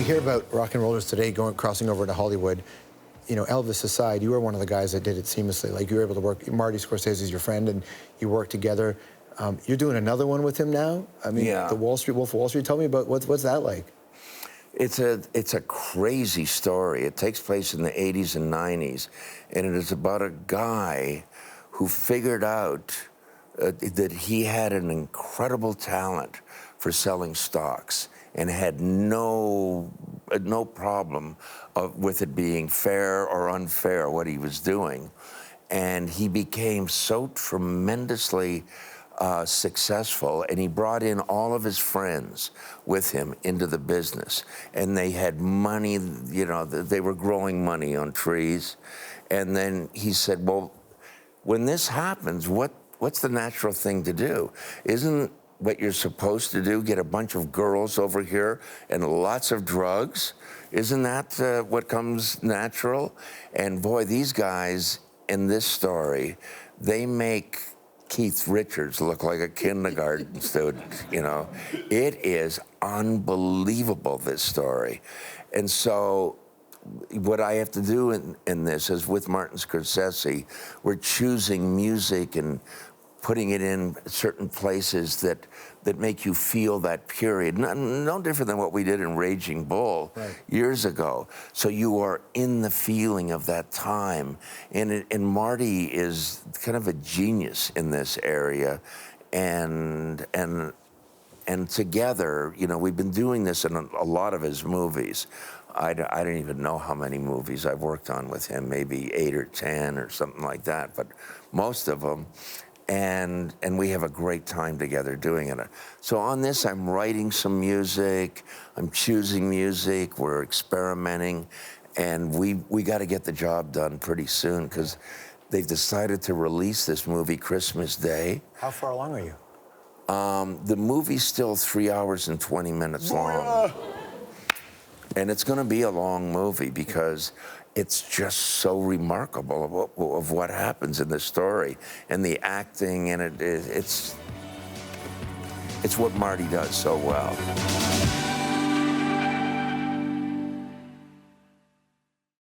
hear about rock and rollers today crossing over to Hollywood, you know, Elvis aside, you were one of the guys that did it seamlessly. Like, you were able to work, Marty Scorsese is your friend, and you work together. You're doing another one with him now? I mean, Yeah. the Wolf of Wall Street. Tell me about, what's that like? It's a crazy story. It takes place in the 80s and 90s, and it is about a guy who figured out that he had an incredible talent for selling stocks and had no problem with it being fair or unfair what he was doing. And he became so tremendously successful, and he brought in all of his friends with him into the business. And they had money, you know, they were growing money on trees. And then he said, well, when this happens, what's the natural thing to do? Isn't what you're supposed to do get a bunch of girls over here and lots of drugs? Isn't that what comes natural? And boy, these guys in this story, they make Keith Richards look like a kindergarten student, you know. It is unbelievable, this story. And so what I have to do in this is, with Martin Scorsese, we're choosing music and putting it in certain places that make you feel that period. No different than what we did in Raging Bull years ago. So you are in the feeling of that time. And Marty is kind of a genius in this area. And together, you know, we've been doing this in a lot of his movies. I don't even know how many movies I've worked on with him, maybe 8 or 10 or something like that, but most of them. And we have a great time together doing it. So on this, I'm writing some music, I'm choosing music, we're experimenting, and we got to get the job done pretty soon, because they've decided to release this movie Christmas Day. How far along are you? The movie's still 3 hours and 20 minutes long. And it's going to be a long movie because it's just so remarkable of what happens in the story, and the acting, and it's what Marty does so well.